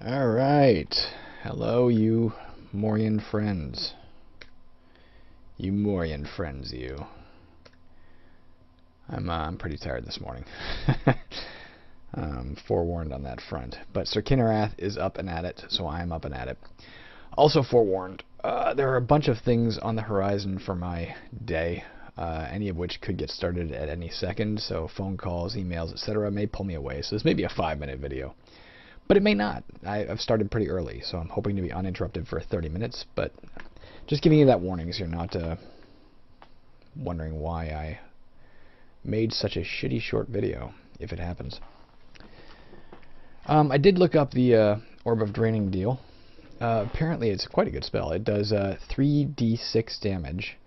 Alright. Hello, you Morian friends. You Morian friends, you. I'm pretty tired this morning. Forewarned on that front. But Sir Kinerath is up and at it, so I'm up and at it. Also forewarned, there are a bunch of things on the horizon for my day, any of which could get started at any second, so phone calls, emails, etc. may pull me away, so this may be a 5-minute video. But it may not. I've started pretty early, so I'm hoping to be uninterrupted for 30 minutes, but just giving you that warning so you're not wondering why I made such a shitty short video, if it happens. I did look up the Orb of Draining deal. Apparently it's quite a good spell. It does 3d6 damage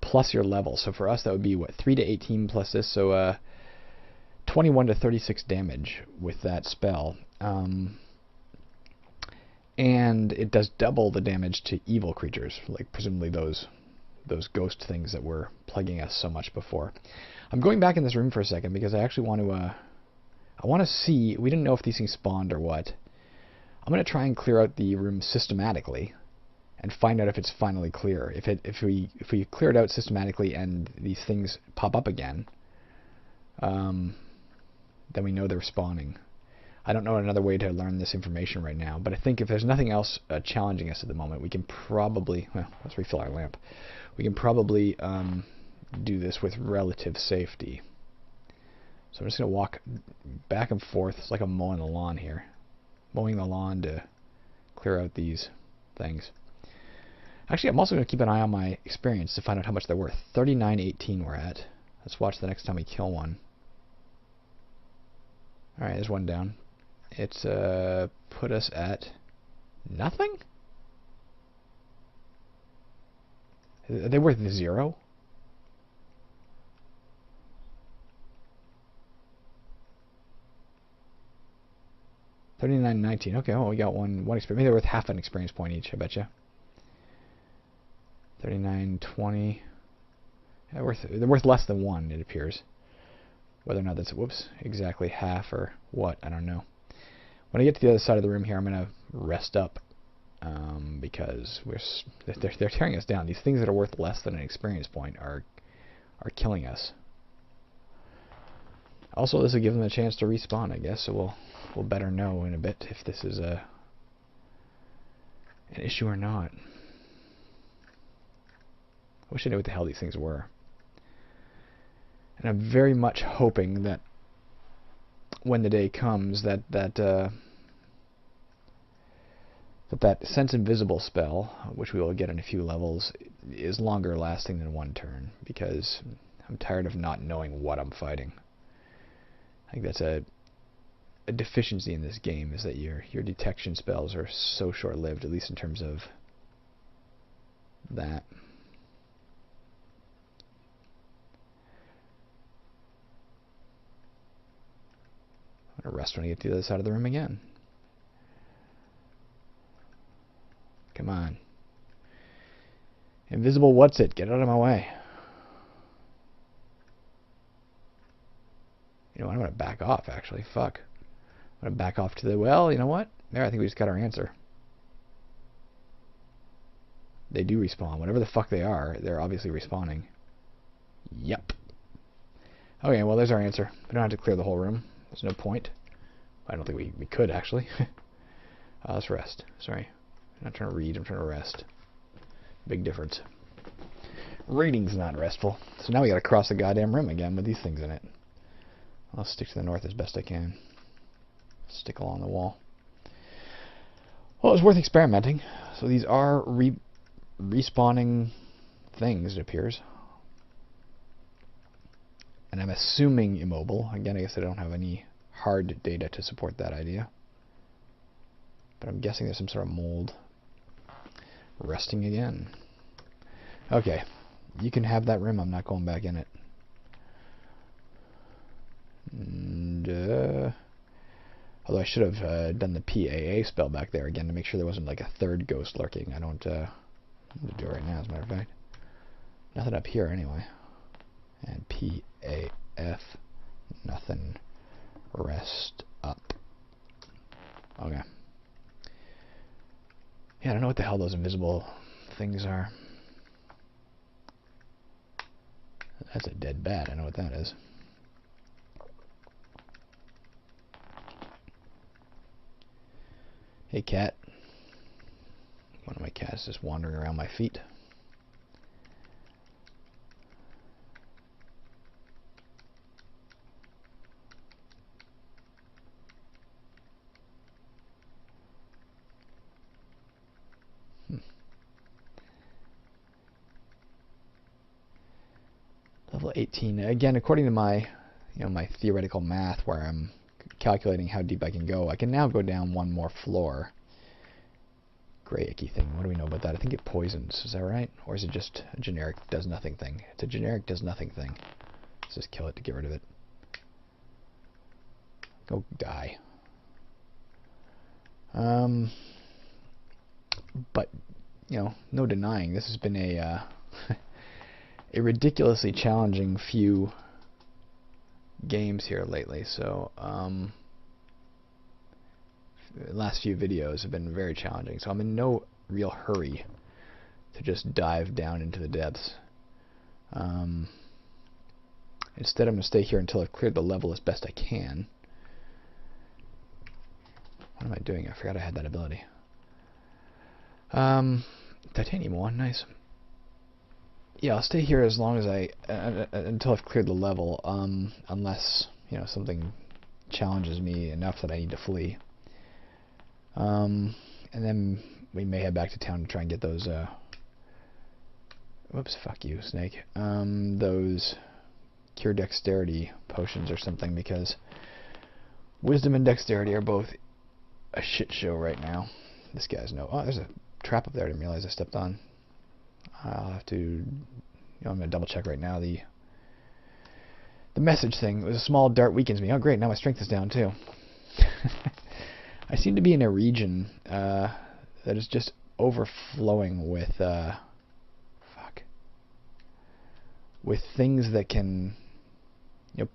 plus your level. So for us that would be, what, 3 to 18 plus this, so 21 to 36 damage with that spell. And it does double the damage to evil creatures, like presumably those ghost things that were plaguing us so much before. I'm going back in this room for a second because I actually want to see. We didn't know if these things spawned or what. I'm going to try and clear out the room systematically and find out if it's finally clear. If we clear it out systematically and these things pop up again, then we know they're spawning. I don't know another way to learn this information right now, but I think if there's nothing else challenging us at the moment, we can probably, well, let's refill our lamp. We can probably do this with relative safety. So I'm just going to walk back and forth. It's like I'm mowing the lawn here. Mowing the lawn to clear out these things. Actually, I'm also going to keep an eye on my experience to find out how much they're worth. 39.18 we're at. Let's watch the next time we kill one. Alright, there's one down. It's put us at nothing? Are they worth 0? $39.19. Okay, well, we got one experience. Maybe they're worth half an experience point each, I betcha. $39.20. Yeah, they're worth less than 1, it appears. Whether or not that's, whoops, exactly half or what, I don't know. When I get to the other side of the room here, I'm going to rest up because they're tearing us down. These things that are worth less than an experience point are killing us. Also, this will give them a chance to respawn, I guess, so we'll better know in a bit if this is an issue or not. I wish I knew what the hell these things were. And I'm very much hoping that when the day comes that Sense Invisible spell, which we will get in a few levels, is longer lasting than 1 turn, because I'm tired of not knowing what I'm fighting. I think that's a deficiency in this game, is that your detection spells are so short-lived, at least in terms of that. I'm going to rest when I get to the other side of the room again. Come on. Invisible what's it? Get out of my way. You know what? I'm going to back off, actually. Fuck. I'm going to back off to the... Well, you know what? There, I think we just got our answer. They do respawn. Whatever the fuck they are, they're obviously respawning. Yep. Okay, well, there's our answer. We don't have to clear the whole room. There's no point. I don't think we could, actually. Let's rest. Sorry. I'm not trying to read, I'm trying to rest. Big difference. Reading's not restful. So now we gotta cross the goddamn room again with these things in it. I'll stick to the north as best I can. Stick along the wall. Well, it was worth experimenting. So these are respawning things, it appears. And I'm assuming immobile. Again, I guess I don't have any hard data to support that idea. But I'm guessing there's some sort of mold. Resting again. Okay. You can have that room. I'm not going back in it. And, although I should have done the PAA spell back there again to make sure there wasn't like a third ghost lurking. I'm going to do it right now, as a matter of fact. Nothing up here anyway. And PAF. Nothing. Rest up. Okay. Yeah, I don't know what the hell those invisible things are. That's a dead bat. I know what that is. Hey, cat. One of my cats just wandering around my feet. Level 18. Again, according to my, my theoretical math, where I'm calculating how deep I can go, I can now go down one more floor. Gray icky thing. What do we know about that? I think it poisons. Is that right? Or is it just a generic does nothing thing? It's a generic does nothing thing. Let's just kill it to get rid of it. Go die. But no denying this has been a a ridiculously challenging few games here lately. So the last few videos have been very challenging. So I'm in no real hurry to just dive down into the depths. Instead, I'm going to stay here until I've cleared the level as best I can. What am I doing? I forgot I had that ability. Titanium one, nice. Yeah, I'll stay here as long as until I've cleared the level, unless, something challenges me enough that I need to flee. And then we may head back to town to try and get those, whoops, fuck you, snake. Those cure dexterity potions or something, because wisdom and dexterity are both a shit show right now. This guy's oh, there's a trap up there I didn't realize I stepped on. I'll have to, I'm going to double check right now the message thing. It was a small dart weakens me. Oh great, now my strength is down too. I seem to be in a region that is just overflowing with with things that can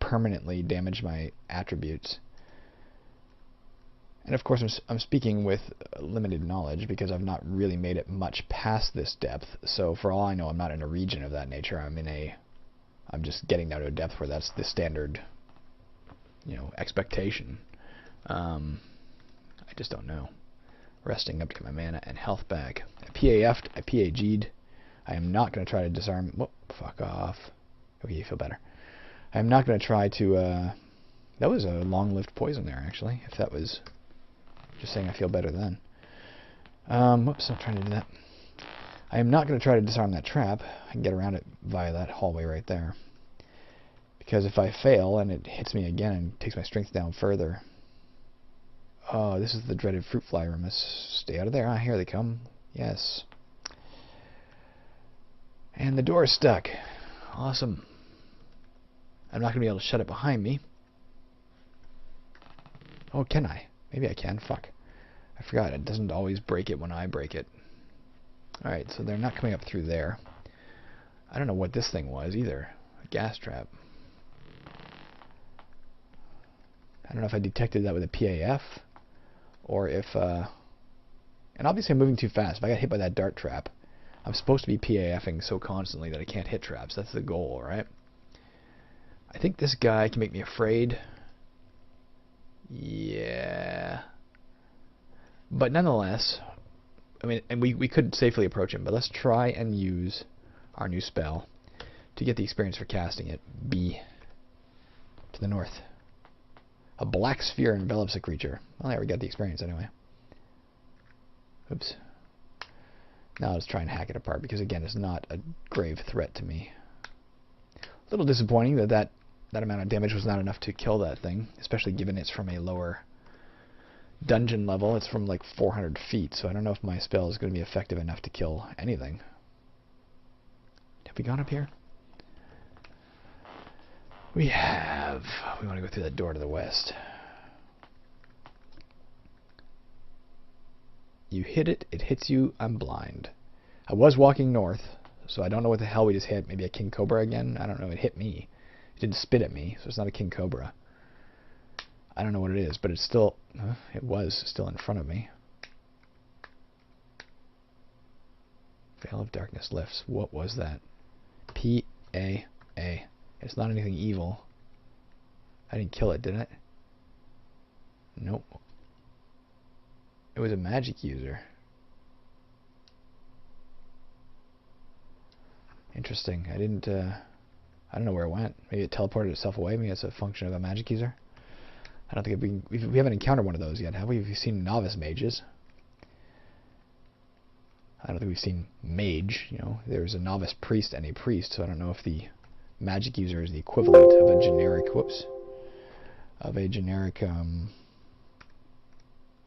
permanently damage my attributes. And of course I'm speaking with limited knowledge because I've not really made it much past this depth. So for all I know, I'm not in a region of that nature. I'm just getting down to a depth where that's the standard expectation. I just don't know. Resting up to get my mana and health back. I PAF'd, I PAG'd. I am not going to try to disarm. Whoop, fuck off. Okay, you feel better. I am not going to try to. That was a long-lived poison there, actually. If that was just saying, I feel better then. Whoops, I'm trying to do that. I am not going to try to disarm that trap. I can get around it via that hallway right there. Because if I fail and it hits me again and takes my strength down further. Oh, this is the dreaded fruit fly. I must stay out of there. Ah, here they come. Yes. And the door is stuck. Awesome. I'm not going to be able to shut it behind me. Oh, can I? Maybe I can. Fuck. I forgot. It doesn't always break it when I break it. Alright, so they're not coming up through there. I don't know what this thing was either. A gas trap. I don't know if I detected that with a PAF. Or if, and obviously I'm moving too fast. If I got hit by that dart trap, I'm supposed to be PAFing so constantly that I can't hit traps. That's the goal, right? I think this guy can make me afraid. Yeah. But nonetheless, I mean, and we could safely approach him, but let's try and use our new spell to get the experience for casting it. B. To the north. A black sphere envelops a creature. Well, there we got the experience anyway. Oops. Now let's try and hack it apart, because again, it's not a grave threat to me. A little disappointing that amount of damage was not enough to kill that thing, especially given it's from a lower dungeon level. It's from like 400 feet, so I don't know if my spell is going to be effective enough to kill anything. Have we gone up here? We have. We want to go through that door to the west. You hit it, it hits you, I'm blind. I was walking north, so I don't know what the hell we just hit. Maybe a king cobra again? I don't know, it hit me. It didn't spit at me, so it's not a king cobra. I don't know what it is, but it's still, it was still in front of me. Spell of Darkness lifts. What was that? P-A-A. It's not anything evil. I didn't kill it, did it? Nope. It was a magic user. Interesting. I don't know where it went. Maybe it teleported itself away. Maybe it's a function of a magic user. I don't think we haven't encountered one of those yet, have we? We've seen novice mages. I don't think we've seen mage. You know, there's a novice priest and a priest, so I don't know if the magic user is the equivalent of a generic. Whoops. Of a generic.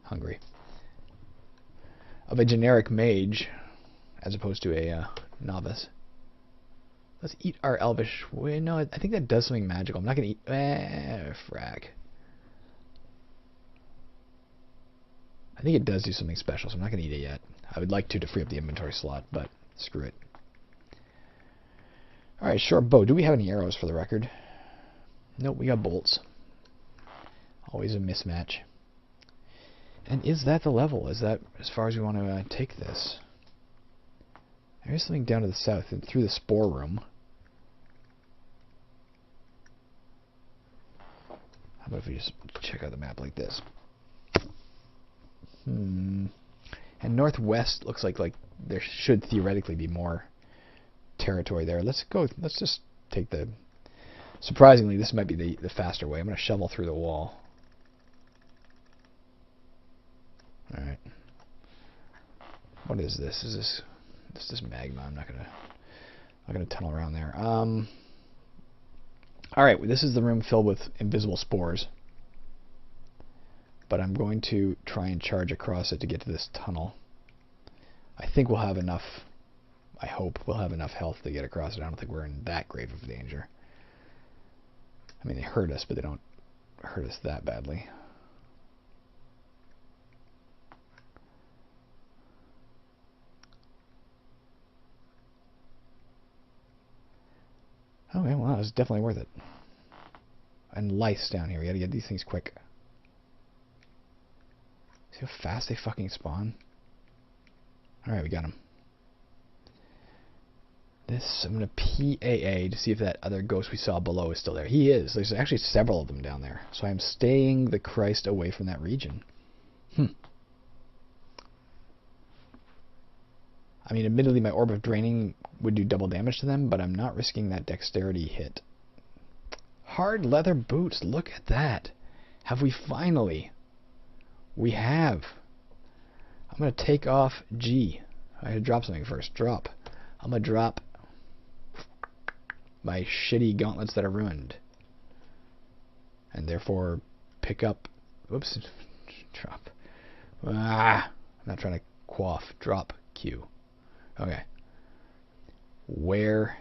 Hungry. Of a generic mage, as opposed to a novice. Let's eat our elvish. Wait, no, I think that does something magical. I'm not gonna eat. Frack. I think it does do something special, so I'm not going to eat it yet. I would like to free up the inventory slot, but screw it. Alright, short bow. Do we have any arrows for the record? Nope, we got bolts. Always a mismatch. And is that the level? Is that as far as we want to take this? There is something down to the south, through the spore room. How about if we just check out the map like this? And northwest looks like there should theoretically be more territory there. Let's just take the... Surprisingly, this might be the faster way. I'm going to shovel through the wall. Alright. What is this? Is this magma? I'm not gonna tunnel around there. Alright, this is the room filled with invisible spores. But I'm going to try and charge across it to get to this tunnel. I think we'll have enough, I hope we'll have enough health to get across it. I don't think we're in that grave of danger. I mean, they hurt us, but they don't hurt us that badly. Okay, well, that was definitely worth it. And lice down here. We gotta get these things quick. See how fast they fucking spawn? Alright, we got them. I'm going to PAA to see if that other ghost we saw below is still there. He is. There's actually several of them down there. So I'm staying the Christ away from that region. I mean, admittedly, my Orb of Draining would do double damage to them, but I'm not risking that dexterity hit. Hard leather boots. Look at that. Have we finally... We have. I'm going to take off G. I had to drop something first. Drop. I'm going to drop my shitty gauntlets that are ruined. And therefore pick up... Whoops. Drop. I'm not trying to quaff. Drop Q. Okay. Wear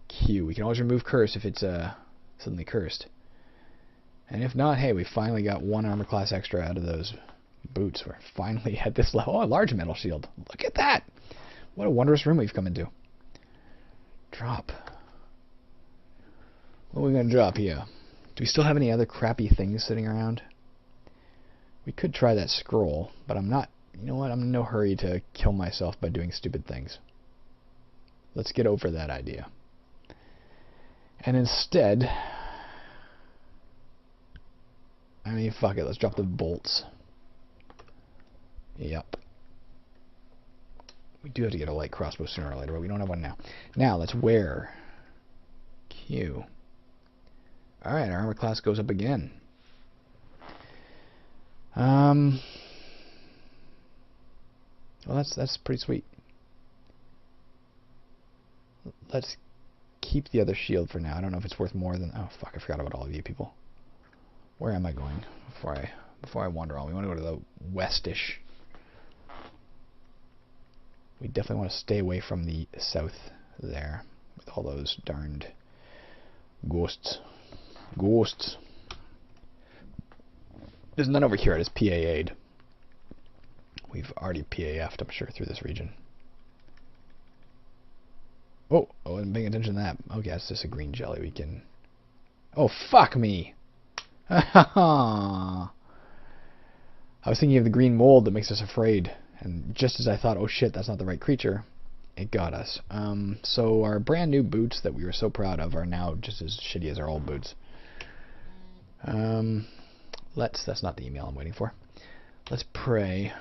Q. We can always remove curse if it's suddenly cursed. And if not, hey, we finally got one armor class extra out of those boots. We're finally at this level. Oh, a large metal shield. Look at that. What a wondrous room we've come into. Drop. What are we going to drop here? Do we still have any other crappy things sitting around? We could try that scroll, but I'm not... You know what? I'm in no hurry to kill myself by doing stupid things. Let's get over that idea. And instead... I mean, fuck it. Let's drop the bolts. Yep. We do have to get a light crossbow sooner or later, but we don't have one now. Now, let's wear Q. Alright, our armor class goes up again. Well, that's pretty sweet. Let's keep the other shield for now. I don't know if it's worth more than... Oh, fuck, I forgot about all of you people. Where am I going before I wander on? We want to go to the westish. We definitely want to stay away from the south there with all those darned ghosts. Ghosts. There's none over here. It is PAA'd. We've already PAF'd, I'm sure, through this region. Oh, I wasn't paying attention to that. Okay, that's just a green jelly we can... Oh, fuck me! I was thinking of the green mold that makes us afraid. And just as I thought, oh shit, that's not the right creature, it got us. So our brand new boots that we were so proud of are now just as shitty as our old boots. That's not the email I'm waiting for. Let's pray.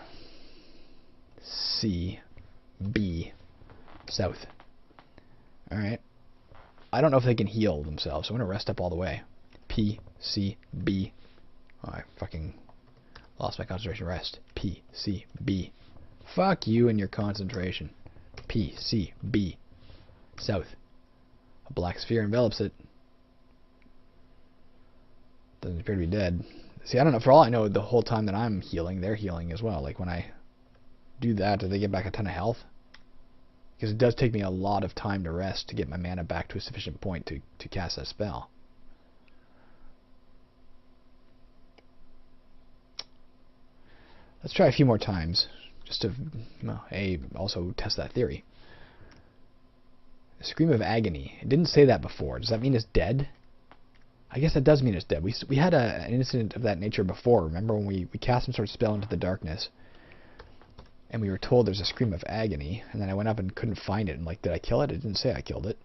C, B, south. Alright. I don't know if they can heal themselves, so I'm going to rest up all the way. P, C, B. Oh, I fucking lost my concentration. Rest. P, C, B. Fuck you and your concentration. P, C, B. South. A black sphere envelops it. Doesn't appear to be dead. See, I don't know. For all I know, the whole time that I'm healing, they're healing as well. Like, when I do that, do they get back a ton of health? Because it does take me a lot of time to rest to get my mana back to a sufficient point to cast that spell. Let's try a few more times, just to, well, also test that theory. A scream of agony. It didn't say that before. Does that mean it's dead? I guess that does mean it's dead. We had an incident of that nature before. Remember when we cast some sort of spell into the darkness, and we were told there's a scream of agony, and then I went up and couldn't find it, and like, did I kill it? It didn't say I killed it.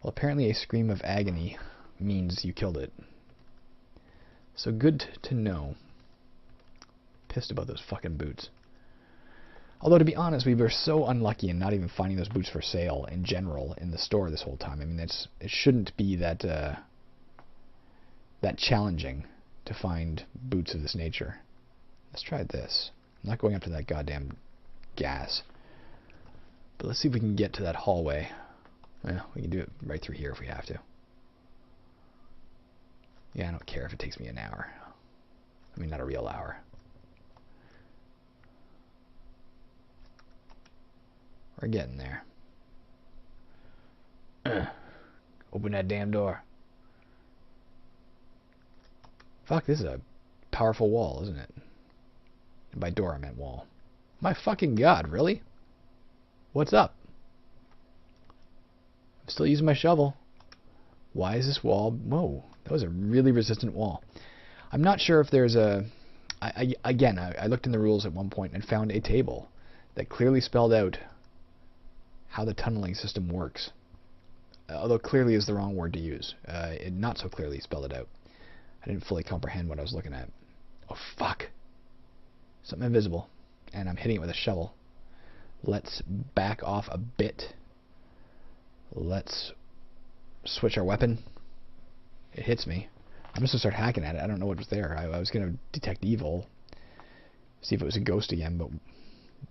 Well, apparently a scream of agony means you killed it. So good to know. Pissed about those fucking boots. Although, to be honest, we were so unlucky in not even finding those boots for sale in general in the store this whole time. I mean, it shouldn't be that that challenging to find boots of this nature. Let's try this. I'm not going up to that goddamn gas. But let's see if we can get to that hallway. Well, we can do it right through here if we have to. Yeah, I don't care if it takes me an hour. I mean, not a real hour. We're getting there. Open that damn door. Fuck, this is a powerful wall, isn't it? And by door, I meant wall. My fucking god, really? What's up? I'm still using my shovel. Why is this wall... Whoa, that was a really resistant wall. I'm not sure if there's a... Again, I looked in the rules at one point and found a table that clearly spelled out how the tunneling system works. Although clearly is the wrong word to use. It not so clearly spelled it out. I didn't fully comprehend what I was looking at. Oh, fuck. Something invisible. And I'm hitting it with a shovel. Let's back off a bit. Let's switch our weapon. It hits me. I'm just going to start hacking at it. I don't know what was there. I was going to detect evil. See if it was a ghost again, but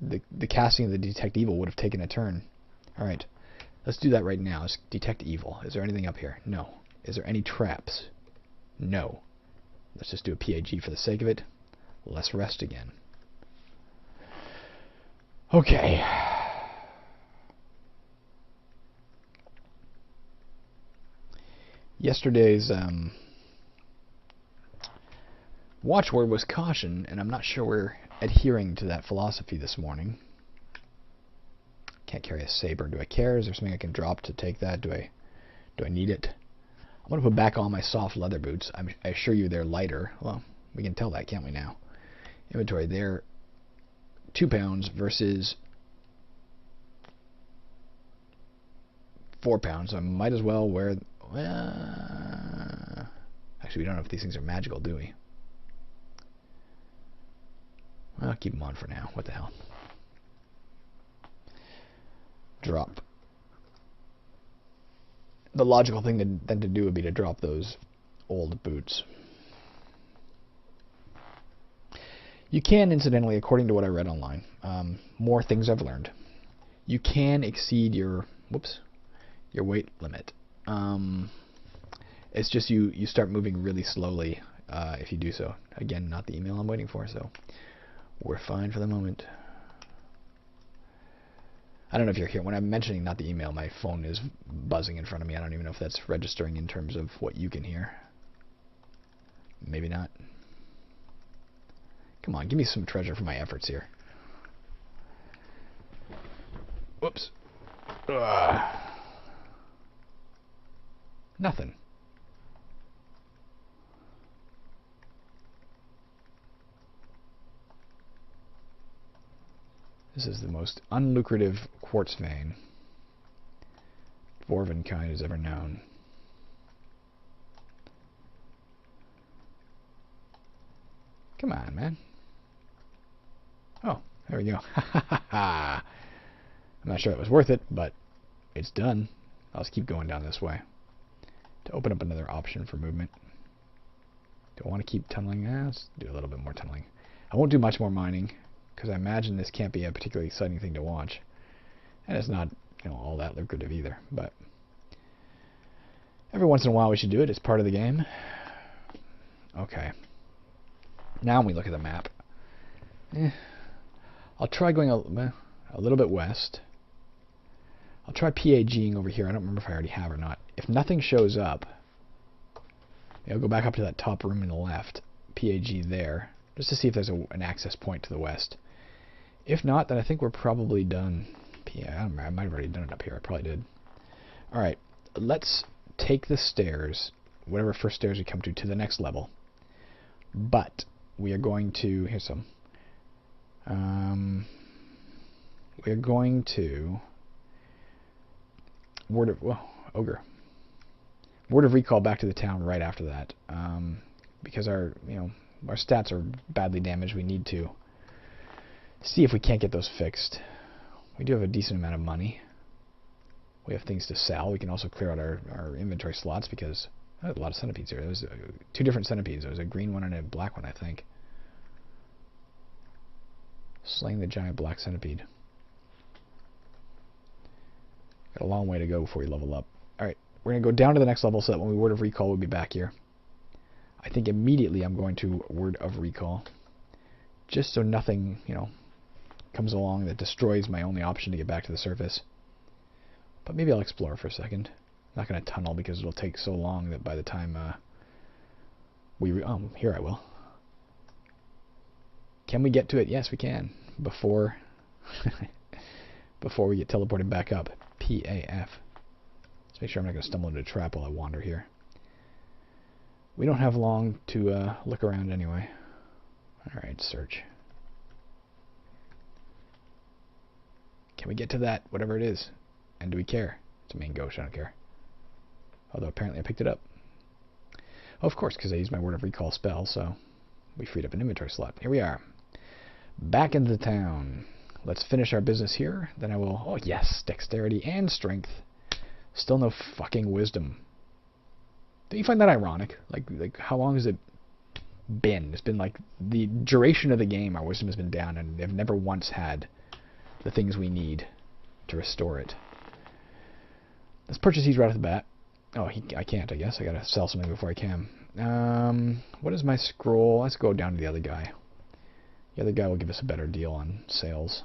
the casting of the detect evil would have taken a turn. Alright. Let's do that right now. Let's detect evil. Is there anything up here? No. Is there any traps? No. Let's just do a PAG for the sake of it. Let's rest again. Okay. Yesterday's watchword was caution, and I'm not sure we're adhering to that philosophy this morning. Can't carry a saber. Do I care? Is there something I can drop to take that? Do I need it? I'm going to put back on my soft leather boots. I assure you they're lighter. Well, we can tell that, can't we now? Inventory, they're 2 pounds versus 4 pounds. So I might as well wear... actually, we don't know if these things are magical, do we? Well, I'll keep them on for now. What the hell? Drop. The logical thing then to do would be to drop those old boots. You can, incidentally, according to what I read online, more things I've learned, you can exceed your weight limit. It's just you start moving really slowly if you do so. Again, not the email I'm waiting for, so we're fine for the moment. I don't know if you're here. When I'm mentioning not the email, my phone is buzzing in front of me. I don't even know if that's registering in terms of what you can hear. Maybe not. Come on, give me some treasure for my efforts here. Whoops. Ugh. Nothing. This is the most unlucrative quartz vein Dwarvenkind has ever known. Come on, man. Oh, there we go. I'm not sure it was worth it, but it's done. I'll just keep going down this way to open up another option for movement. Do I want to keep tunneling? Let's do a little bit more tunneling. I won't do much more mining, because I imagine this can't be a particularly exciting thing to watch. And it's not, all that lucrative either. But every once in a while we should do it. It's part of the game. Okay. Now when we look at the map, I'll try going a little bit west. I'll try PAGing over here. I don't remember if I already have or not. If nothing shows up, I'll go back up to that top room in the left, PAG there, just to see if there's an access point to the west. If not, then I think we're probably done. I might have already done it up here. I probably did. Alright, let's take the stairs, whatever first stairs we come to the next level. But we are going to... Here's some. We are going to... Word of recall back to the town right after that, because our stats are badly damaged. We need to see if we can't get those fixed. We do have a decent amount of money. We have things to sell. We can also clear out our inventory slots because I had a lot of centipedes here. There was 2 different centipedes. There was a green one and a black one, I think. Slaying the giant black centipede. Got a long way to go before we level up. Alright, we're going to go down to the next level so that when we word of recall, we'll be back here. I think immediately I'm going to word of recall. Just so nothing, comes along that destroys my only option to get back to the surface. But maybe I'll explore for a second. I'm not going to tunnel because it'll take so long that by the time here I will. Can we get to it? Yes, we can. Before we get teleported back up. PAF. Let's make sure I'm not going to stumble into a trap while I wander here. We don't have long to look around anyway. Alright, search. Can we get to that, whatever it is? And do we care? It's a main ghost, I don't care. Although apparently I picked it up. Oh, of course, because I used my word of recall spell, so we freed up an inventory slot. Here we are. Back into the town. Let's finish our business here. Then I will... Oh, yes, dexterity and strength. Still no fucking wisdom. Don't you find that ironic? Like how long has it been? It's been like the duration of the game our wisdom has been down, and they've never once had the things we need to restore it. Let's purchase these right off the bat. Oh, I can't, I guess. I gotta sell something before I can. What is my scroll? Let's go down to the other guy. The other guy will give us a better deal on sales.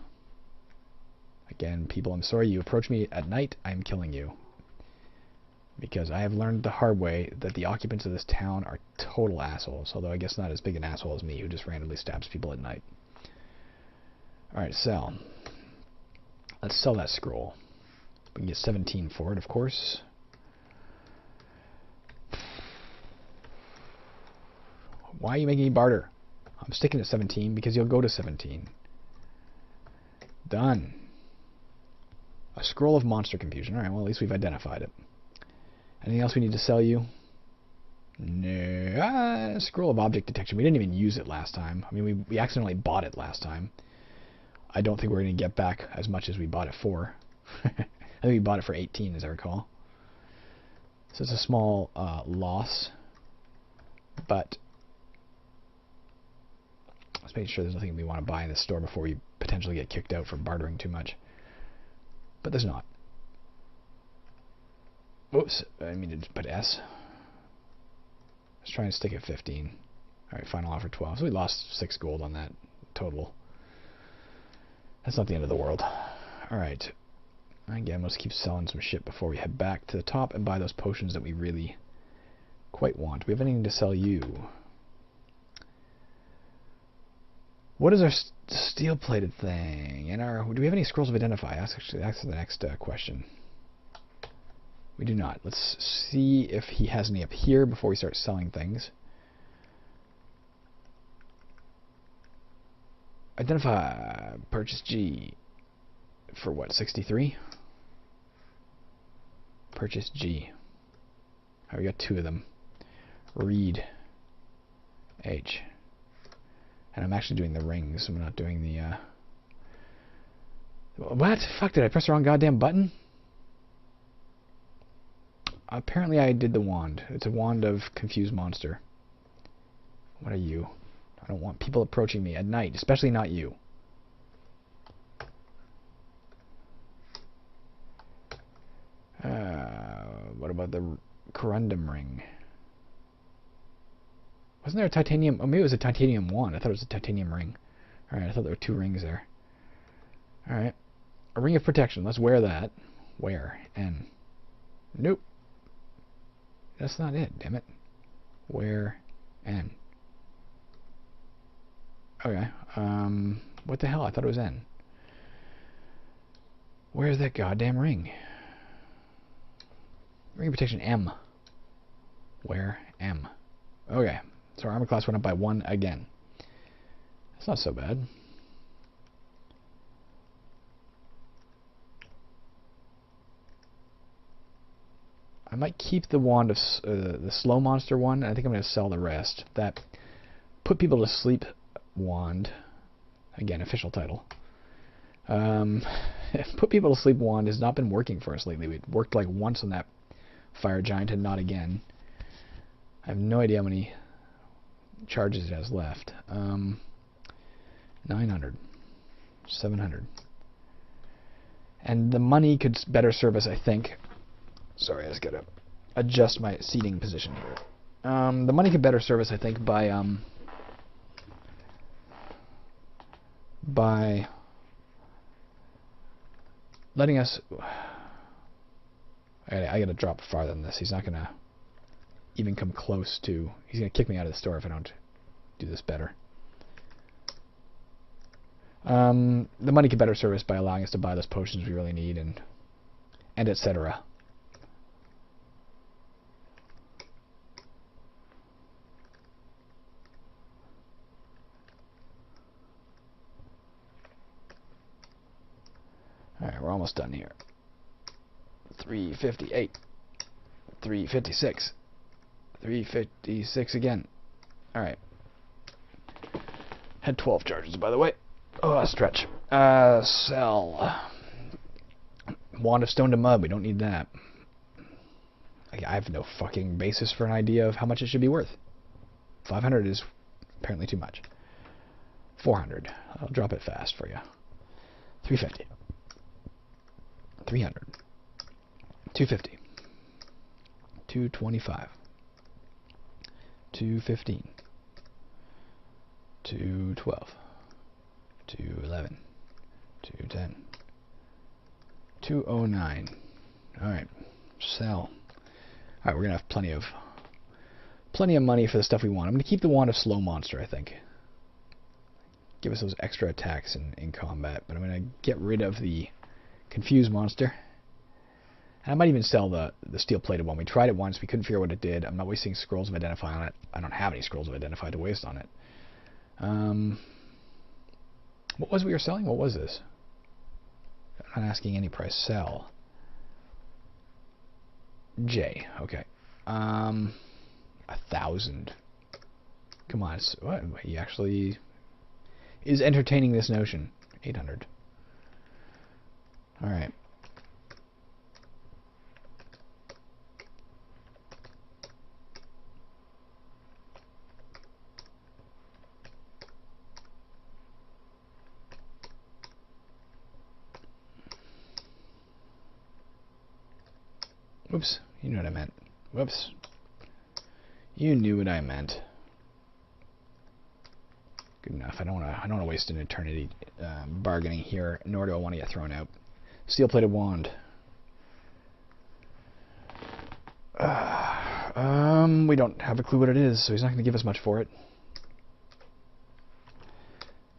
Again, people, I'm sorry you approach me at night, I'm killing you. Because I have learned the hard way that the occupants of this town are total assholes. Although I guess not as big an asshole as me, who just randomly stabs people at night. Alright, sell. Let's sell that scroll. We can get 17 for it, of course. Why are you making me barter? I'm sticking to 17 because you'll go to 17. Done. A scroll of monster confusion. Alright, well at least we've identified it. Anything else we need to sell you? No. Scroll of object detection. We didn't even use it last time. I mean, we accidentally bought it last time. I don't think we're going to get back as much as we bought it for. I think we bought it for 18, as I recall. So it's a small loss. But let's make sure there's nothing we want to buy in this store before we potentially get kicked out for bartering too much. But there's not. Oops, I mean to put S. Let's try and stick at 15. Alright, final offer 12. So we lost 6 gold on that total. That's not the end of the world. Alright. Again, let's keep selling some shit before we head back to the top and buy those potions that we really quite want. Do we have anything to sell you? What is our steel-plated thing? Do we have any scrolls of identify? That's the next question. We do not. Let's see if he has any up here before we start selling things. Identify. Purchase G. For what, 63? Purchase G. Oh, we got 2 of them. Read H. And I'm actually doing the rings. I'm not doing the, What? Fuck, did I press the wrong goddamn button? Apparently I did the wand. It's a wand of Confused Monster. What are you? I don't want people approaching me at night, especially not you. What about the corundum ring? Wasn't there a titanium? Oh, maybe it was a titanium wand. I thought it was a titanium ring. Alright, I thought there were 2 rings there. Alright. A ring of protection. Let's wear that. Wear. N. Nope. That's not it, damn it. Wear N. Okay. What the hell? I thought it was N. Where's that goddamn ring? Ring of protection M. Where? M. Okay. So our armor class went up by 1 again. That's not so bad. I might keep the wand of the slow monster one. I think I'm going to sell the rest. That put people to sleep wand. Again, official title. Put people to sleep wand has not been working for us lately. It worked like once on that fire giant and not again. I have no idea how many charges it has left. 900. 700. And the money could better serve us, I think. Sorry, I just gotta adjust my seating position here. The money could better serve us, I think, by letting us... I gotta drop farther than this. He's not gonna even come close to... He's gonna kick me out of the store if I don't do this better. The money could better serve us by allowing us to buy those potions we really need and etc. Alright, we're almost done here. 358. 356. 356 again. Alright. Had 12 charges, by the way. Oh, stretch. Sell. Wand of Stone to Mud. We don't need that. I have no fucking basis for an idea of how much it should be worth. 500 is apparently too much. 400. I'll drop it fast for you. 350. 300. 250. 225. 215. 212. 211. 210. 209. Alright. Sell. Alright, we're gonna have plenty of money for the stuff we want. I'm gonna keep the Wand of Slow Monster, I think. Give us those extra attacks in combat, but I'm gonna get rid of the Confused Monster. And I might even sell the steel-plated one. We tried it once, we couldn't figure out what it did. I'm not wasting scrolls of Identify on it. I don't have any scrolls of Identify to waste on it. What was we were selling? What was this? I'm not asking any price. Sell. J. Okay. 1,000. Come on. What? He actually is entertaining this notion. 800. Alright. Whoops, you know what I meant. Whoops. You knew what I meant. Good enough. I don't want to waste an eternity bargaining here, nor do I want to get thrown out. Steel-plated wand. We don't have a clue what it is, so he's not going to give us much for it.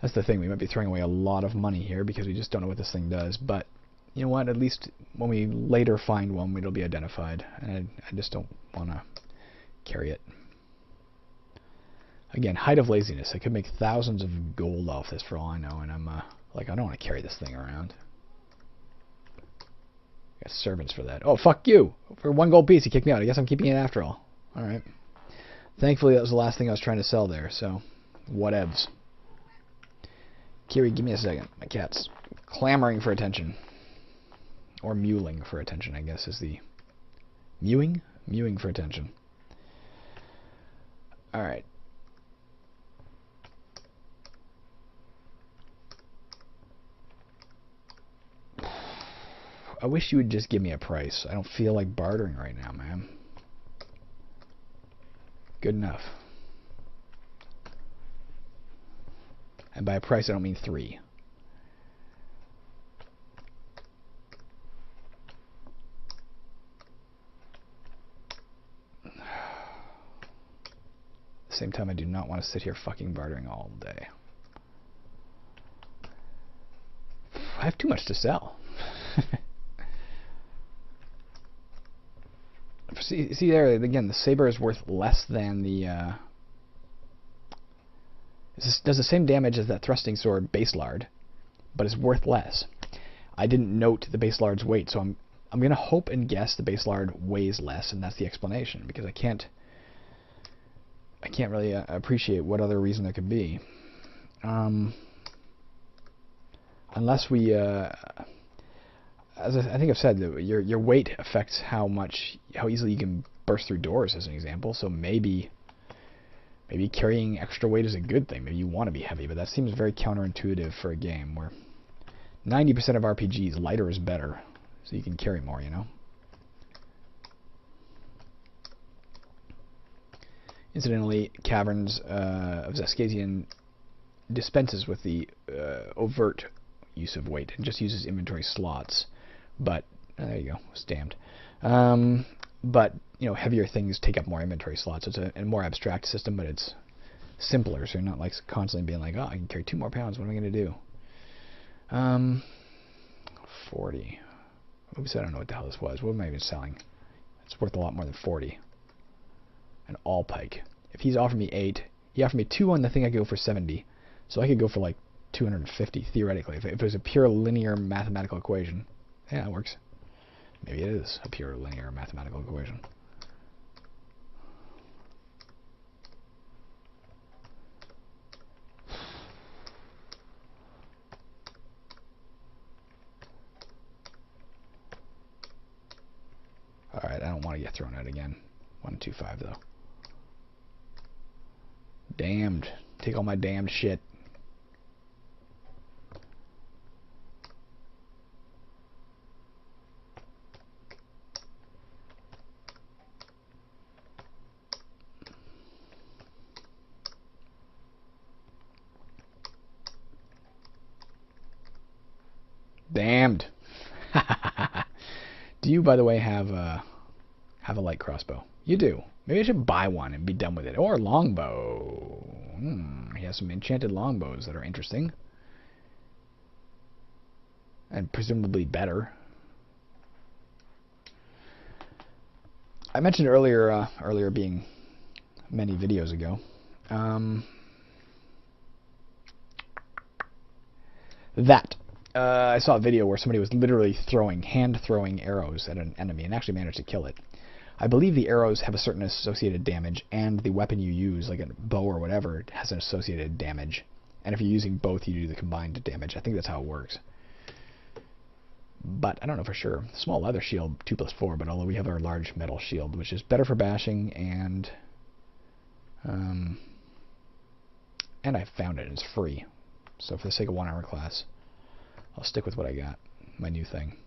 That's the thing. We might be throwing away a lot of money here because we just don't know what this thing does, but you know what? At least when we later find one, it'll be identified. And I just don't want to carry it. Again, height of laziness. I could make thousands of gold off this for all I know, and I'm like, I don't want to carry this thing around. Got servants for that. Oh, fuck you! For 1 gold piece, he kicked me out. I guess I'm keeping it after all. Alright. Thankfully, that was the last thing I was trying to sell there, so whatevs. Kiri, give me a second. My cat's clamoring for attention. Or mewling for attention, I guess, is the... Mewing? Mewing for attention. Alright. I wish you would just give me a price. I don't feel like bartering right now, man. Good enough. And by a price, I don't mean 3. At the same time, I do not want to sit here fucking bartering all day. I have too much to sell. See there, again, the saber is worth less than the... This does the same damage as that thrusting sword, base lard, but it's worth less. I didn't note the base lard's weight, so I'm going to hope and guess the base lard weighs less, and that's the explanation, because I can't really appreciate what other reason there could be. Unless we... as I think I've said, your weight affects how easily you can burst through doors, as an example. So maybe carrying extra weight is a good thing. Maybe you want to be heavy, but that seems very counterintuitive for a game where 90% of RPGs, lighter is better, so you can carry more, you know? Incidentally, Caverns of Zaskasian dispenses with the overt use of weight and just uses inventory slots. But there you go, it's damned. But you know, heavier things take up more inventory slots. It's a more abstract system, but it's simpler. So you're not like constantly being like, oh, I can carry 2 more pounds. What am I going to do? 40. Oops, I don't know what the hell this was. What am I even selling? It's worth a lot more than 40. An all pike. If he's offered me 8, he offered me 2 on the thing I could go for 70. So I could go for like 250 theoretically if it was a pure linear mathematical equation. Yeah, it works. Maybe it is a pure linear mathematical equation. Alright, I don't want to get thrown out again. 125 though. Damned. Take all my damned shit. Damned. Do you, by the way, have a light crossbow? You do. Maybe I should buy one and be done with it. Or a longbow. He has some enchanted longbows that are interesting. And presumably better. I mentioned earlier being many videos ago. I saw a video where somebody was literally hand-throwing arrows at an enemy and actually managed to kill it. I believe the arrows have a certain associated damage, and the weapon you use, like a bow or whatever, has an associated damage. And if you're using both, you do the combined damage. I think that's how it works. But I don't know for sure. Small leather shield, 2+4, but although we have our large metal shield, which is better for bashing, and I found it, and it's free. So for the sake of 1 armor class, I'll stick with what I got, my new thing.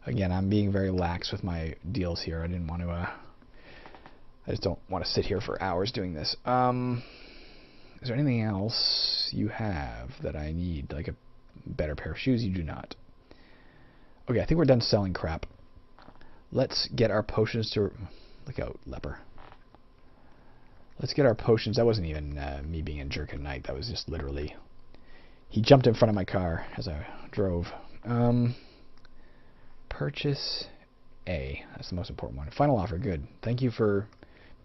Again, I'm being very lax with my deals here. I didn't want to, I just don't want to sit here for hours doing this. Is there anything else you have that I need? Like a better pair of shoes? You do not. Okay, I think we're done selling crap. Let's get our potions to... Look out, leper. Let's get our potions. That wasn't even me being a jerk at night. That was just literally... He jumped in front of my car as I drove. Purchase A. That's the most important one. Final offer, good. Thank you for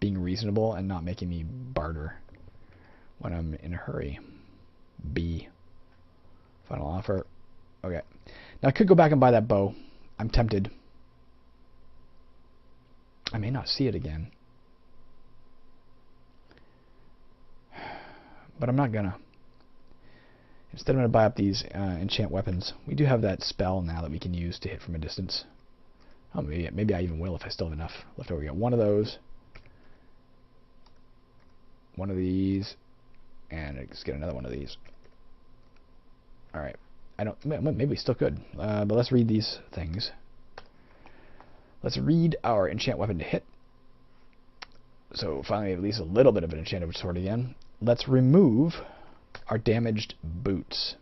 being reasonable and not making me barter when I'm in a hurry. B. Final offer. Okay. Now I could go back and buy that bow. I'm tempted. I may not see it again. But I'm not gonna. Instead I'm gonna buy up these enchant weapons. We do have that spell now that we can use to hit from a distance. Oh, maybe I even will if I still have enough left over. We got one of those. One of these. And let's get another one of these. Alright. Maybe we still could. But let's read these things. Let's read our enchant weapon to hit. So finally at least a little bit of an enchanted sword again. Let's remove our damaged boots.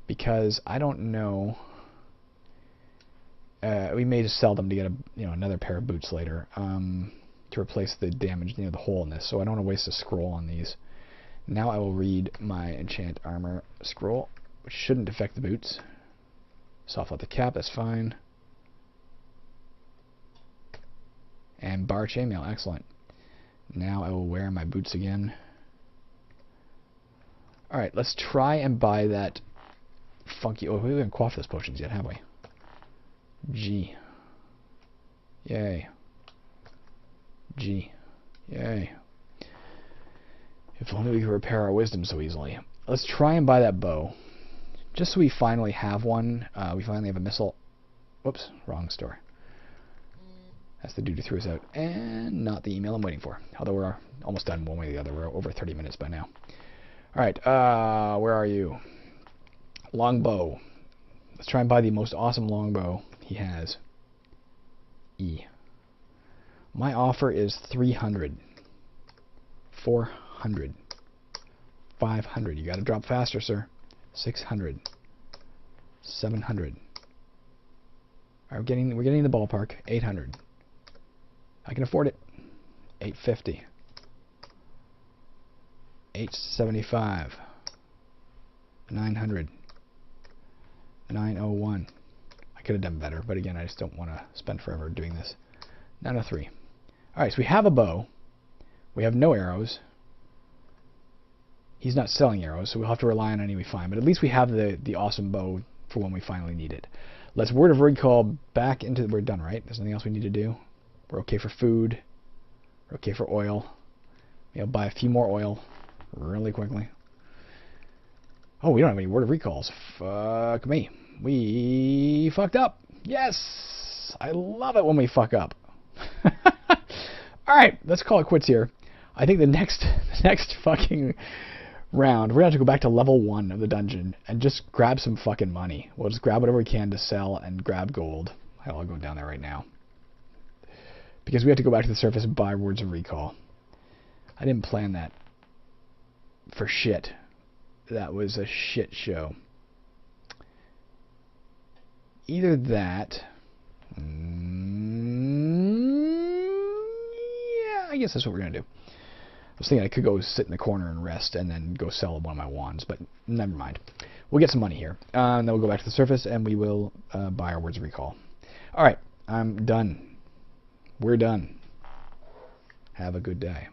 Because I don't know. We may just sell them to get another pair of boots later. To replace the damage, the hole in this. So I don't want to waste a scroll on these. Now I will read my enchant armor scroll, which shouldn't affect the boots. Soft leather cap, that's fine. And bar chainmail, excellent. Now I will wear my boots again. Alright, let's try and buy that funky... Oh, we haven't quaffed those potions yet, have we? G. Yay. G. Yay. If only we could repair our wisdom so easily. Let's try and buy that bow. Just so we finally have one. We finally have a missile. Whoops, wrong store. That's the dude who threw us out. And not the email I'm waiting for. Although we're almost done one way or the other. We're over 30 minutes by now. Alright, where are you? Longbow. Let's try and buy the most awesome longbow he has. E. My offer is 300. 400. 500. You gotta drop faster, sir. 600. 700. Alright, we're getting in the ballpark. 800. I can afford it. 850. 875. 900. 901. I could have done better, but again, I just don't want to spend forever doing this. 903. Alright, so we have a bow. We have no arrows. He's not selling arrows, so we'll have to rely on any we find. But at least we have the awesome bow for when we finally need it. Let's word of recall back into... We're done, right? There's nothing else we need to do. We're okay for food. We're okay for oil. We'll buy a few more oil really quickly. Oh, we don't have any word of recalls. Fuck me. We fucked up. Yes! I love it when we fuck up. Alright, let's call it quits here. I think the next fucking round, we're going to have to go back to level 1 of the dungeon and just grab some fucking money. We'll just grab whatever we can to sell and grab gold. Hell, I'll go down there right now. Because we have to go back to the surface and buy words of recall. I didn't plan that for shit. That was a shit show. Either that... yeah, I guess that's what we're going to do. I was thinking I could go sit in the corner and rest and then go sell one of my wands, but never mind. We'll get some money here. And then we'll go back to the surface and we will buy our words of recall. Alright, I'm done. We're done. Have a good day.